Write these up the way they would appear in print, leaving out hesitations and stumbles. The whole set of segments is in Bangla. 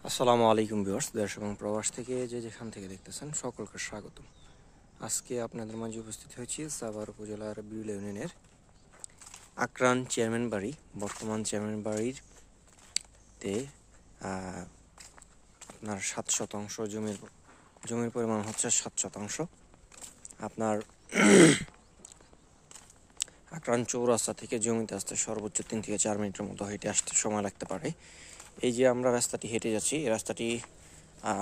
আসসালামু আলাইকুম ভিউয়ার্স, দেশ এবং প্রবাস থেকে যেখান থেকে দেখতেছেন সকলকে স্বাগতম। আজকে আপনাদের মাঝে উপস্থিত হয়েছি সাভার উপজেলার বিউলা ইউনিয়নের আকরান চেয়ারম্যান বাড়ি। বর্তমান চেয়ারম্যান বাড়িতে আপনার 7% জমির পরিমাণ হচ্ছে 7%। আপনার আকরান চৌরাস্তা থেকে জমিতে আসতে সর্বোচ্চ 3 থেকে 4 মিনিটের মতো হেঁটে আসতে সময় লাগতে পারে। এই যে আমরা রাস্তাটি হেঁটে যাচ্ছি, এই রাস্তাটি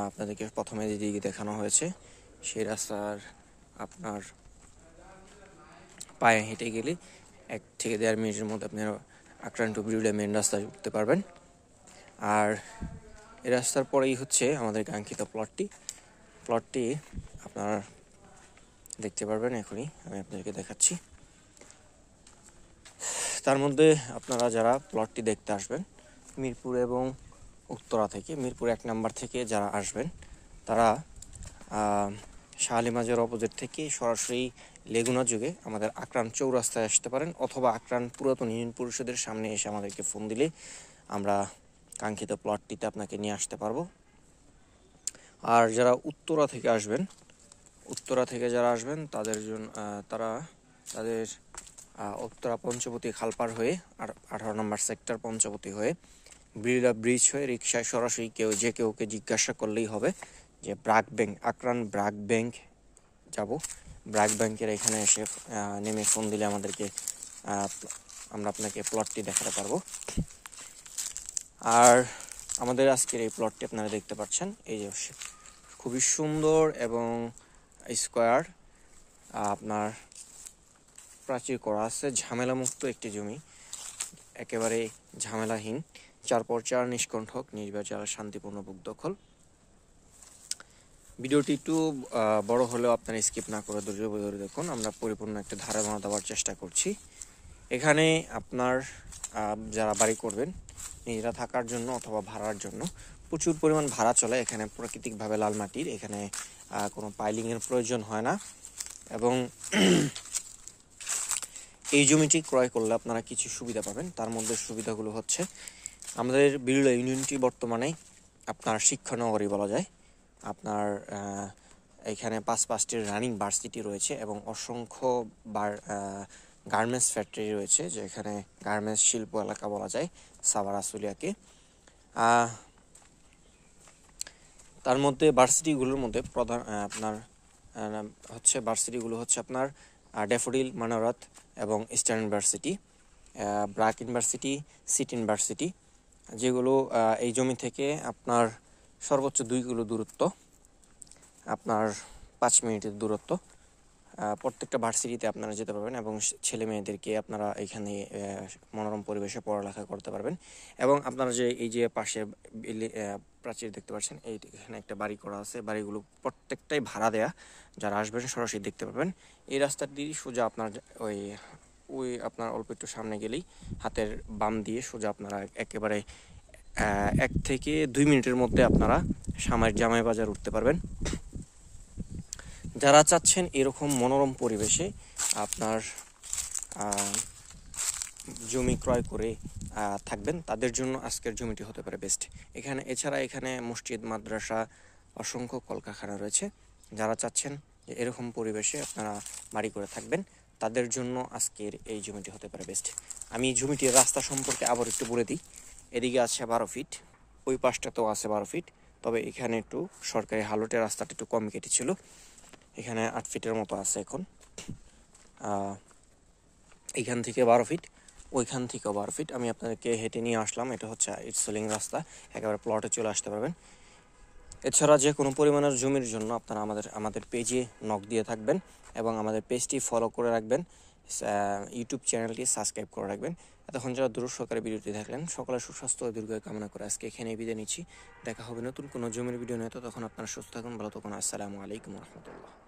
আপনাদেরকে প্রথমে যেদিকে দেখানো হয়েছে সেই রাস্তার আপনার পায়ে হেঁটে গেলে 1 থেকে 1.5 মিনিটের মধ্যে আপনি আকরান টু বিউলা মেন রাস্তায় উঠতে পারবেন। আর এই রাস্তার পরেই হচ্ছে আমাদের কাঙ্ক্ষিত প্লটটি আপনারা দেখতে পারবেন। এখনই আমি আপনাদেরকে দেখাচ্ছি। তার মধ্যে আপনারা যারা প্লটটি দেখতে আসবেন মিরপুর এবং উত্তরা থেকে, মিরপুর 1 নম্বর থেকে যারা আসবেন তারা শাহ আলী মাজার অপোজিট থেকে সরাসরি লেগুনা যুগে আমাদের আকরান চৌরাস্তায় আসতে পারেন, অথবা আকরান পুরাতন ইউনিয়ন পরিষদের সামনে এসে আমাদেরকে ফোন দিলে আমরা কাঙ্ক্ষিত প্লটটিতে আপনাকে নিয়ে আসতে পারবো। আর যারা উত্তরা থেকে যারা আসবেন তাদের জন্য তাদের উত্তরা পঞ্চবতী খালপার হয়ে আর 18 নম্বর সেক্টর পঞ্চবতী হয়ে বিড়লা ব্রিজ হয়ে রিক্সায় সরাসরি কেউকে জিজ্ঞাসা করলেই হবে যে আকরান ব্রাক ব্যাংক যাব। ব্রাক ব্যাংকের এখানে এসে নেমে ফোন দিলে আমরা আপনাকে প্লটটি দেখাতে পারবো। আর আমাদের আজকের এই প্লটটি আপনারা দেখতে পাচ্ছেন, এই যে খুবই সুন্দর এবং স্কোয়ার আপনার প্রাচীর করা আছে, ঝামেলামুক্ত একটি জমি, একেবারে ঝামেলাহীন, 4x4 নিষ্কণ্ঠক নির্বাচন শান্তিপূর্ণ বুক দখল। ভিডিওটি একটু বড় হলেও আপনারা স্কিপ না করে ধরে দেখুন, আমরা পরিপূর্ণ একটা ধারণা দেওয়ার চেষ্টা করছি। এখানে আপনার যারা বাড়ি করবেন নিজেরা থাকার জন্য অথবা ভাড়ার জন্য প্রচুর পরিমাণ ভাড়া চলে। এখানে প্রাকৃতিকভাবে লাল মাটির, এখানে কোনো পাইলিংয়ের প্রয়োজন হয় না। এবং এই জমিটি ক্রয় করলে আপনারা কিছু সুবিধা পাবেন। তার মধ্যে সুবিধাগুলো হচ্ছে, আমাদের বিউলা ইউনিয়নটি বর্তমানে আপনার শিক্ষানগরী বলা যায়। আপনার এখানে 5টি রানিং ভার্সিটি রয়েছে এবং অসংখ্য গার্মেন্টস ফ্যাক্টরি রয়েছে, যেখানে গার্মেন্টস শিল্প এলাকা বলা যায় সাভার আশুলিয়াকে। তার মধ্যে ভার্সিটিগুলোর মধ্যে প্রধান ভার্সিটিগুলো হচ্ছে আপনার ড্যাফোডিল, মানারাত এবং eastern university, BRAC university, city university, যেগুলো এই জমি থেকে আপনার সর্বোচ্চ 2 কিলো দূরত্ব, আপনার 5 মিনিটের দূরত্ব। প্রত্যেকটা ভার্সিটিতে আপনারা যেতে পারবেন এবং ছেলে মেয়েদেরকে আপনারা এখানে মনোরম পরিবেশে পড়ালেখা করতে পারবেন। এবং আপনারা এই যে পাশে প্রাচীর দেখতে পাচ্ছেন, এখানে একটা বাড়ি করা আছে, বাড়িগুলো প্রত্যেকটাই ভাড়া দেয়া, যারা আসবেন সরাসরি দেখতে পারবেন। এই রাস্তাটি সোজা আপনার ওই আপনার অল্প একটু সামনে গেলেই হাতের বাম দিয়ে সোজা আপনারা একেবারে 1 থেকে 2 মিনিটের মধ্যে আপনারা জামাই বাজার উঠতে পারবেন। যারা চাচ্ছেন এরকম মনোরম পরিবেশে আপনার জমি ক্রয় করে থাকবেন, তাদের জন্য আজকের জমিটি হতে পারে বেস্ট। এছাড়া এখানে মসজিদ, মাদ্রাসা, অসংখ্য কলকারখানা রয়েছে। যারা চাচ্ছেন যে এরকম পরিবেশে আপনারা বাড়ি করে থাকবেন, তাদের জন্য আজকের এই জমিটি হতে পারে বেস্ট। আমি জমিটির রাস্তা সম্পর্কে আবার একটু বলে দিই। এদিকে আছে 12 ফিট, ওই পাশটাতেও আছে 12 ফিট, তবে এখানে একটু সরকারি হালটের রাস্তাটা একটু কম কেটেছিল, এখানে 8 ফিটের মতো আছে এখন। এখান থেকে 12 ফিট, ওইখান থেকেও 12 ফিট। আমি আপনাদেরকে হেঁটে নিয়ে আসলাম, এটা হচ্ছে ইটসলিং রাস্তা, একেবারে প্লটে চলে আসতে পারবেন। এছাড়া যে কোনো পরিমাণের জমির জন্য আপনারা আমাদের পেজে নক দিয়ে থাকবেন এবং আমাদের পেজটি ফলো করে রাখবেন, ইউটিউব চ্যানেলটি সাবস্ক্রাইব করে রাখবেন। এতক্ষণ যারা দূর সহকারে ভিডিওটি দেখলেন, সকলের সুস্বাস্থ্য ও দীর্ঘায়ু কামনা করে আজকে এখানে বিদায় নিচ্ছি। দেখা হবে নতুন কোনো জমির ভিডিও নিয়ে, তখন আপনারা সুস্থ থাকুন, ভালো থাকুন। আসসালামু আলাইকুম রহমতুল্লাহ।